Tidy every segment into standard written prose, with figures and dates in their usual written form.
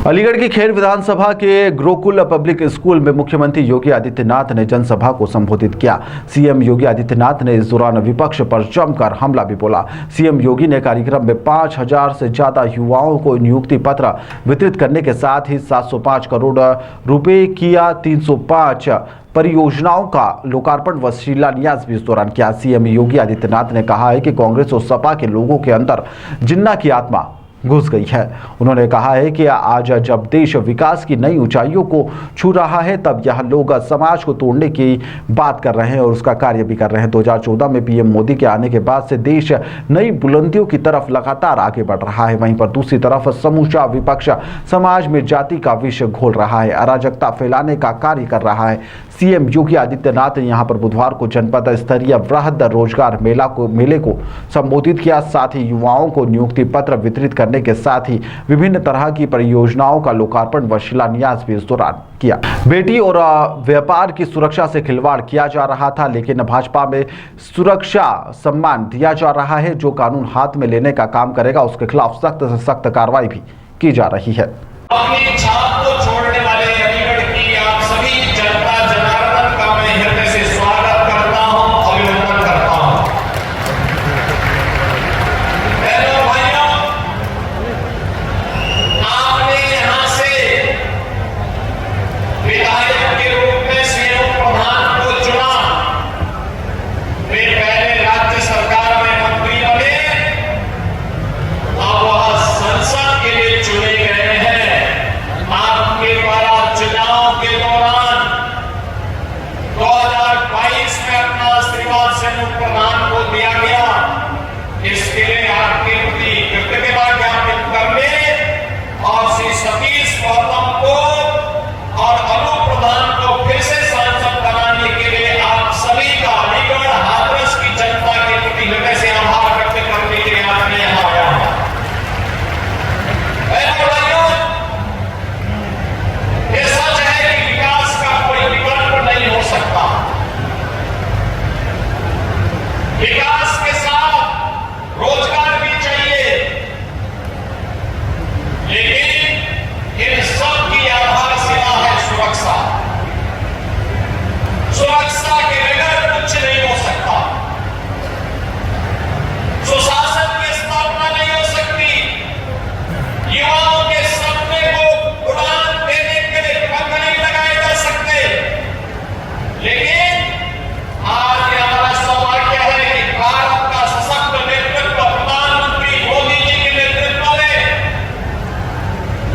अलीगढ़ की खेर विधानसभा के Gurukul public school में मुख्यमंत्री योगी आदित्यनाथ ने जनसभा को संबोधित किया। सीएम योगी आदित्यनाथ ने इस दौरान विपक्ष पर जमकर हमला भी बोला। सीएम योगी ने कार्यक्रम में 5,000 से ज्यादा युवाओं को नियुक्ति पत्र वितरित करने के साथ ही 705 करोड़ रुपए किया 305 परियोजनाओं का लोकार्पण व शिलान्यास भी इस दौरान किया। सीएम योगी आदित्यनाथ ने कहा है कि कांग्रेस और सपा के लोगों के अंदर जिन्ना की आत्मा घुस गई है। उन्होंने कहा है कि आज जब देश विकास की नई ऊंचाइयों को छू रहा है तब यह लोग समाज को तोड़ने की बात कर रहे हैं और उसका कार्य भी कर रहे हैं। 2014 में पीएम मोदी के आने के बाद से देश नई बुलंदियों की तरफ लगातार आगे बढ़ रहा है। वहीं पर दूसरी तरफ समूचा विपक्ष समाज में जाति का विष घोल रहा है, अराजकता फैलाने का कार्य कर रहा है। सीएम योगी आदित्यनाथ ने यहां पर बुधवार को जनपद स्तरीय वृहद रोजगार मेले को संबोधित किया। साथ ही युवाओं को नियुक्ति पत्र वितरित करने के साथ ही विभिन्न तरह की परियोजनाओं का लोकार्पण व शिलान्यास भी इस दौरान किया। बेटी और व्यापार की सुरक्षा से खिलवाड़ किया जा रहा था, लेकिन भाजपा में सुरक्षा सम्मान दिया जा रहा है। जो कानून हाथ में लेने का काम करेगा उसके खिलाफ सख्त से सख्त कार्रवाई भी की जा रही है। अपनी छाप को छोड़ने वाले अलीगढ़ की आप सभी जनता जनार्दन का मैं हृदय से स्वागत करता हूं, अभिनंदन करता हूं। बहनों भाइयों, आपने यहां से विधायक के रूप में सीएम प्रधान को चुना, वे पहले राज्य सरकार में मंत्री बने, अब वह संसद के लिए चुने गए हैं। आपके द्वारा चुनाव के दौरान 2022 में अपना आशीर्वाद समूह प्रधान को दिया गया। इसके लिए आपके प्रति कृतज्ञता ज्ञापित करने और श्री सतीश गौतम को और अनु प्रधान को फिर से सांसद बनाने के लिए आप सभी का अलीगढ़ हाथरस की जनता के प्रति हृदय से आभार व्यक्त करने के लिए आपने यहां आया है। ये सच है कि विकास का कोई विकल्प नहीं हो सकता। विकास के साथ रोजगार भी चाहिए, लेकिन इन सब की आधारशिला है सुरक्षा। सुरक्षा के बगैर कुछ नहीं हो सकता। सुशासन की स्थापना नहीं हो सकती। युवाओं के सपने को उड़ान देने के लिए पंख नहीं लगाए जा सकते। लेकिन आज हमारा सौभाग्य है कि भारत का सशक्त नेतृत्व प्रधानमंत्री मोदी जी के नेतृत्व में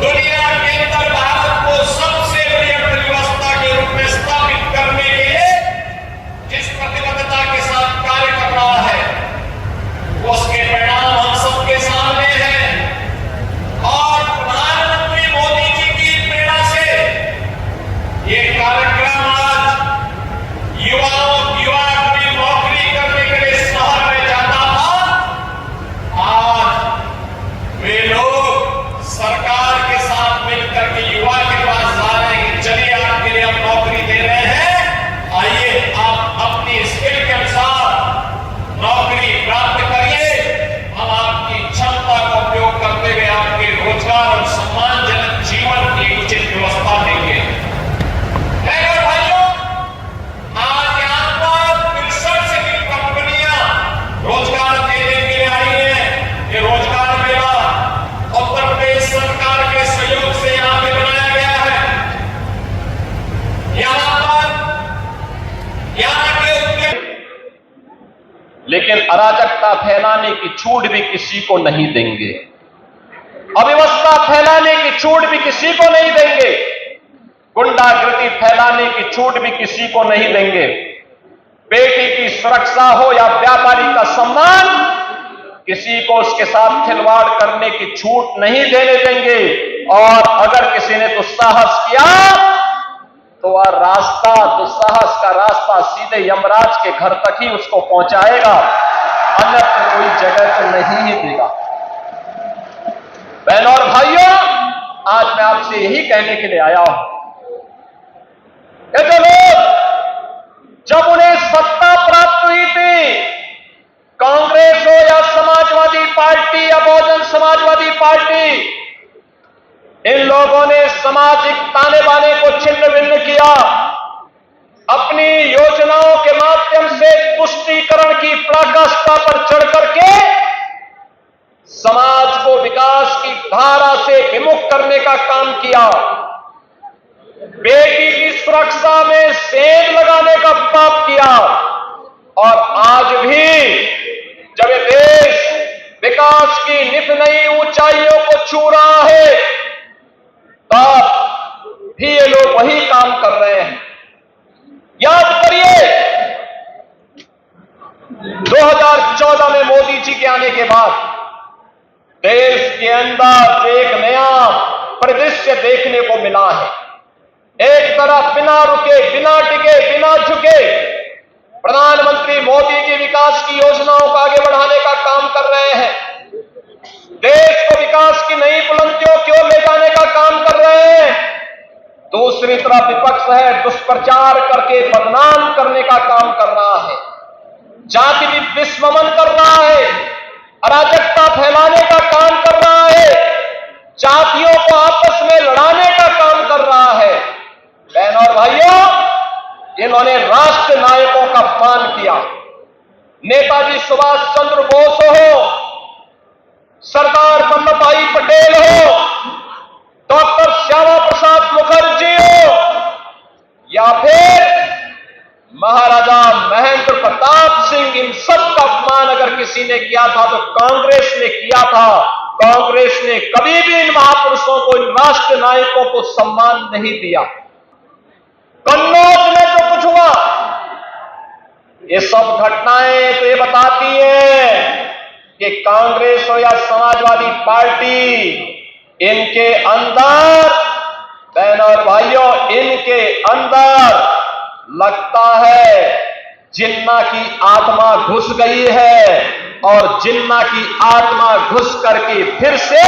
दुनिया के अंदर भारत को सबसे बड़ी अर्थव्यवस्था के रूप में स्थापित करने के लिए जिस प्रतिबद्धता के साथ कार्य कर रहा है, उसके परिणाम हम सबके सामने हैं। और प्रधानमंत्री मोदी जी की प्रेरणा से ये कार्यक्रम आज युवा अपनी नौकरी करने के लिए शहर में जाता था, आज वे लोग सरकार के साथ मिलकर के युवा के पास जा रहे हैं कि चलिए आपके लिए हम नौकरी दे रहे हैं, आइए आप अपनी स्किल के अनुसार नौकरी प्राप्त करिए, हम आपकी क्षमता का उपयोग करते हुए आपके रोजगार और सम्मानजनक जीवन की उचित व्यवस्था देंगे। भाइयों, आज यहां पर 63 से भी कंपनियां रोजगार देने के लिए आई हैं। ये रोजगार मेला उत्तर प्रदेश सरकार के सहयोग से यहां पे बनाया गया है। यहां के उद्योग, लेकिन अराजकता फैलाने की छूट भी किसी को नहीं देंगे, अव्यवस्था फैलाने की छूट भी किसी को नहीं देंगे, गुंडागर्दी फैलाने की छूट भी किसी को नहीं देंगे। बेटी की सुरक्षा हो या व्यापारी का सम्मान, किसी को उसके साथ खिलवाड़ करने की छूट नहीं देने देंगे। और अगर किसी ने दुस्साहस किया तो वह रास्ता, दुस्साहस का रास्ता सीधे यमराज के घर तक ही उसको पहुंचाएगा, अन्यत्र कोई जगह तो नहीं ही देगा। बहनों और भाइयों, आज मैं आपसे यही कहने के लिए आया हूं कि जो लोग जब उन्हें सत्ता प्राप्त हुई थी, कांग्रेस हो या समाजवादी पार्टी या बहुजन समाजवादी पार्टी, इन लोगों सामाजिक ताने बाने को छिन्न भिन्न किया, अपनी योजनाओं के माध्यम से तुष्टीकरण की पराकाष्ठा पर चढ़ करके समाज को विकास की धारा से विमुख करने का काम किया, बेटी की सुरक्षा में सेंध लगाने का पाप किया, और आज भी जब ये देश विकास की नित नई ऊंचाइयों को छू रहा है, तब भी ये लोग वही काम कर रहे हैं। याद करिए 2014 में मोदी जी के आने के बाद देश के अंदर एक नया परिदृश्य देखने को मिला है। एक तरफ बिना रुके, बिना टिके, बिना झुके प्रधानमंत्री मोदी जी विकास की योजनाओं को आगे बढ़ाने का काम कर रहे हैं, देश को विकास की नई बुलंदियों की ओर ले जाने का काम कर रहे हैं। दूसरी तरफ विपक्ष है, दुष्प्रचार करके बदनाम करने का काम कर रहा है, जाति विस्मरण कर रहा है, अराजकता फैलाने का काम कर रहा है, जातियों को आपस में लड़ाने का काम कर रहा है। बहनों और भाइयों, इन्होंने राष्ट्र नायकों का अपमान किया। नेताजी सुभाष चंद्र बोस हो, सरदार वल्लभ भाई पटेल हो, डॉक्टर श्यामा प्रसाद मुखर्जी हो, या फिर महाराजा महेंद्र प्रताप सिंह, इन सब का अपमान अगर किसी ने किया था तो कांग्रेस ने किया था। कांग्रेस ने कभी भी इन महापुरुषों को, इन राष्ट्र नायकों को सम्मान नहीं दिया। कन्नौज में जो कुछ हुआ, ये सब घटनाएं तो ये बताती हैं कि कांग्रेस हो या समाजवादी पार्टी, इनके अंदर, बहनों और भाइयों, इनके अंदर लगता है जिन्ना की आत्मा घुस गई है, और जिन्ना की आत्मा घुस करके फिर से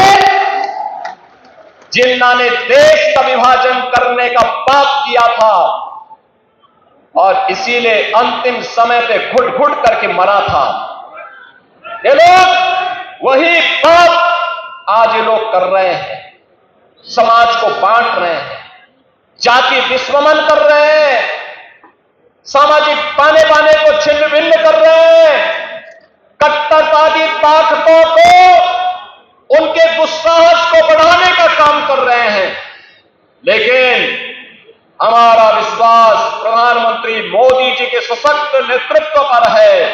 जिन्ना ने देश का विभाजन करने का पाप किया था, और इसीलिए अंतिम समय पे घुट घुट करके मरा था। ये लोग वही पाप आज ये लोग कर रहे हैं, समाज को बांट रहे हैं, जाति विस्मरण कर रहे हैं, सामाजिक ताने बाने को छिन्न भिन्न कर रहे हैं, कट्टरवादी ताकतों को, उनके दुस्साहस को बढ़ाने का काम कर रहे हैं। लेकिन हमारा विश्वास प्रधानमंत्री मोदी जी के सशक्त नेतृत्व पर है।